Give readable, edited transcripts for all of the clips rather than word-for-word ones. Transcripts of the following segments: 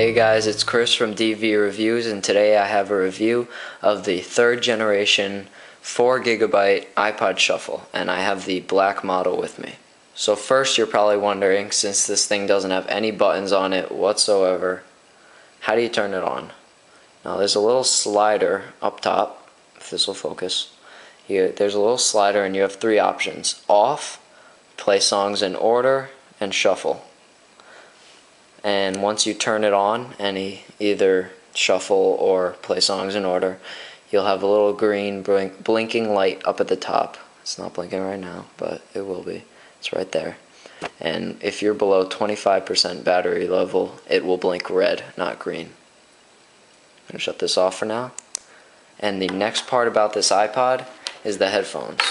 Hey guys, it's Chris from DV Reviews, and today I have a review of the 3rd generation 4GB iPod Shuffle, and I have the black model with me. So first you're probably wondering, since this thing doesn't have any buttons on it whatsoever, how do you turn it on? Now there's a little slider up top, if this will focus. Here, there's a little slider and you have 3 options: off, play songs in order, and shuffle. And once you turn it on, either shuffle or play songs in order, you'll have a little green blinking light up at the top. It's not blinking right now, but it will be. It's right there. And if you're below 25% battery level, it will blink red, not green. I'm going to shut this off for now. And the next part about this iPod is the headphones.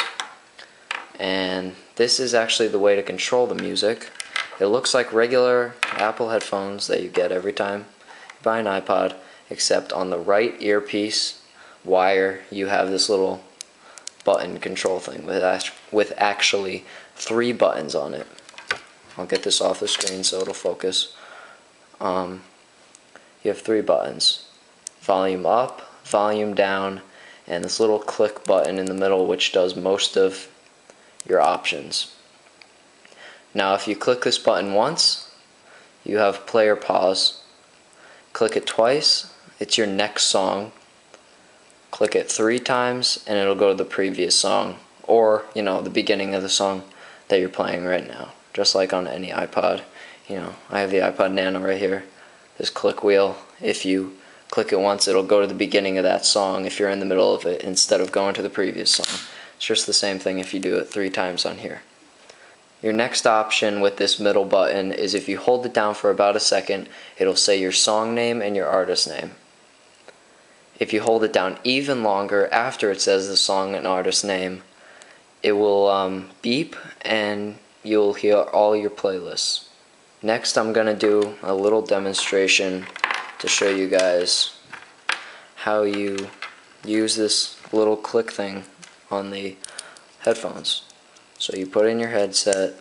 And this is actually the way to control the music. It looks like regular Apple headphones that you get every time you buy an iPod, except on the right earpiece wire you have this little button control thing with actually 3 buttons on it. I'll get this off the screen so it'll focus. You have 3 buttons: volume up, volume down, and this little click button in the middle, which does most of your options. Now if you click this button once, you have play or pause. Click it twice, it's your next song. Click it 3 times and it'll go to the previous song, or the beginning of the song that you're playing right now, just like on any iPod. I have the iPod Nano right here, this click wheel. If you click it once, it'll go to the beginning of that song if you're in the middle of it, instead of going to the previous song. It's just the same thing if you do it 3 times on here. Your next option with this middle button is, if you hold it down for about a second, it'll say your song name and your artist name. If you hold it down even longer after it says the song and artist name, it will beep and you'll hear all your playlists. Next, I'm going to do a little demonstration to show you guys how you use this little click thing on the headphones. So you put in your headset,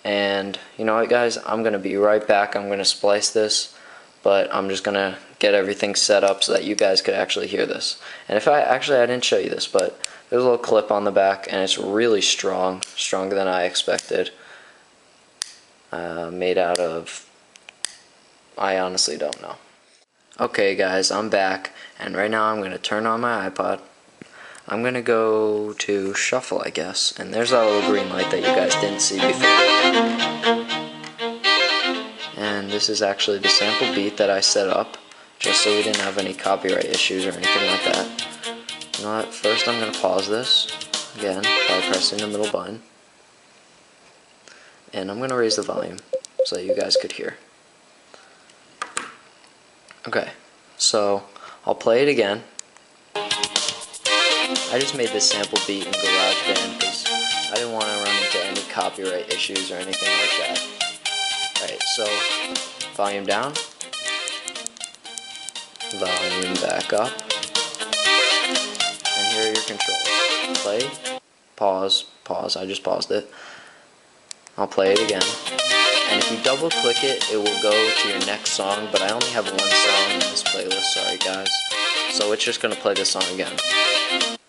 and you know what guys, I'm going to be right back. I'm going to splice this, but I'm just going to get everything set up so that you guys could actually hear this. And I didn't show you this, but there's a little clip on the back, and it's really strong, stronger than I expected. Made out of, I honestly don't know. Okay guys, I'm back, and right now I'm going to turn on my iPod. I'm going to go to shuffle, I guess, and there's that little green light that you guys didn't see before. And this is actually the sample beat that I set up, just so we didn't have any copyright issues or anything like that. You know what, first I'm going to pause this, again, by pressing the middle button. And I'm going to raise the volume so that you guys could hear. Okay, so I'll play it again. I just made this sample beat in GarageBand because I didn't want to run into any copyright issues or anything like that. Alright, so volume down, volume back up, and here are your controls. Play, pause, pause, I just paused it. I'll play it again. And if you double click it, it will go to your next song, but I only have 1 song in this playlist, sorry guys. So it's just going to play this song again.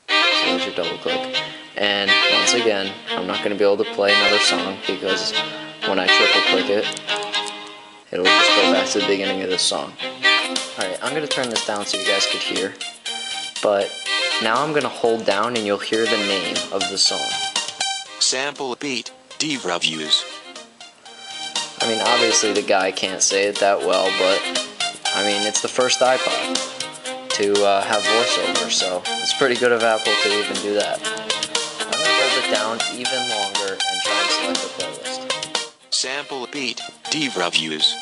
So there's your double click. And once again, I'm not going to be able to play another song because when I triple click it, it'll just go back to the beginning of this song. Alright, I'm going to turn this down so you guys could hear. But now I'm going to hold down and you'll hear the name of the song. Sample beat, DV Reviews. I mean, obviously the guy can't say it that well, but I mean, it's the first iPod to have voiceover, so it's pretty good of Apple to even do that. I'm going to hold it down even longer and try and select the playlist. Sample beat, DV Reviews.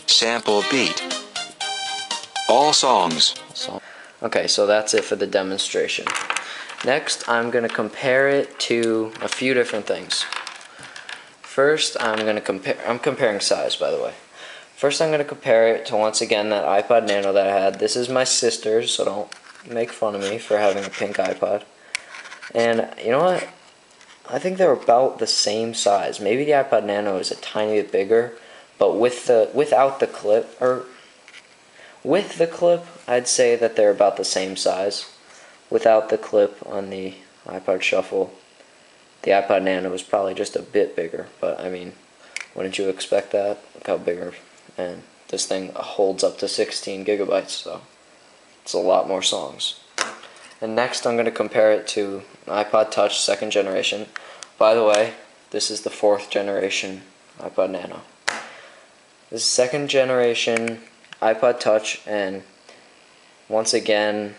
Sample beat. All songs. Okay, so that's it for the demonstration. Next, I'm going to compare it to a few different things. First, I'm comparing size, by the way. First, I'm going to compare it to, once again, that iPod Nano that I had. This is my sister's, so don't make fun of me for having a pink iPod. And you know what? I think they're about the same size. Maybe the iPod Nano is a tiny bit bigger, but without the clip, or with the clip, I'd say that they're about the same size. Without the clip on the iPod Shuffle, the iPod Nano was probably just a bit bigger, but I mean, wouldn't you expect that? Look how bigger, and this thing holds up to 16 gigabytes, so it's a lot more songs. And next I'm going to compare it to iPod Touch 2nd generation. By the way, this is the 4th generation iPod Nano. This is 2nd generation iPod Touch, and once again,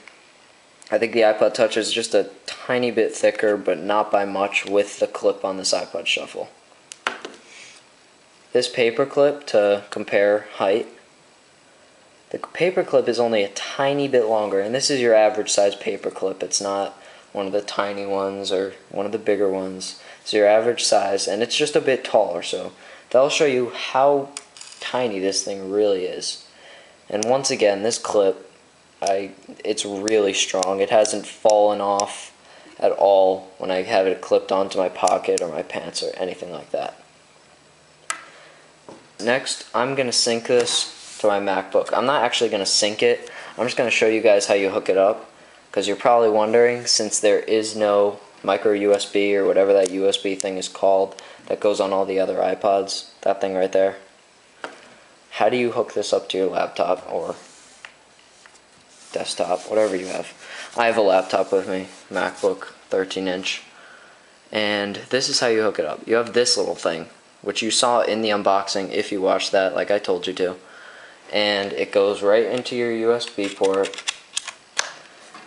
I think the iPod Touch is just a tiny bit thicker, but not by much, with the clip on this iPod Shuffle. This paper clip, to compare height, the paper clip is only a tiny bit longer, and this is your average size paper clip. It's not one of the tiny ones or one of the bigger ones. It's your average size, and it's just a bit taller, so that'll show you how tiny this thing really is. And once again, this clip, it's really strong. It hasn't fallen off at all when I have it clipped onto my pocket or my pants or anything like that. Next, I'm going to sync this to my MacBook. I'm not actually going to sync it. I'm just going to show you guys how you hook it up, because you're probably wondering, since there is no micro USB or whatever that USB thing is called that goes on all the other iPods, that thing right there. How do you hook this up to your laptop or desktop, whatever you have? I have a laptop with me, MacBook 13-inch, and this is how you hook it up. You have this little thing, which you saw in the unboxing if you watched that, like I told you to, and it goes right into your USB port,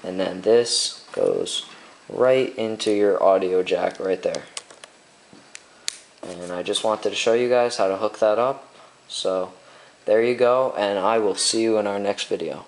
and then this goes right into your audio jack right there. And I just wanted to show you guys how to hook that up, so there you go, and I will see you in our next video.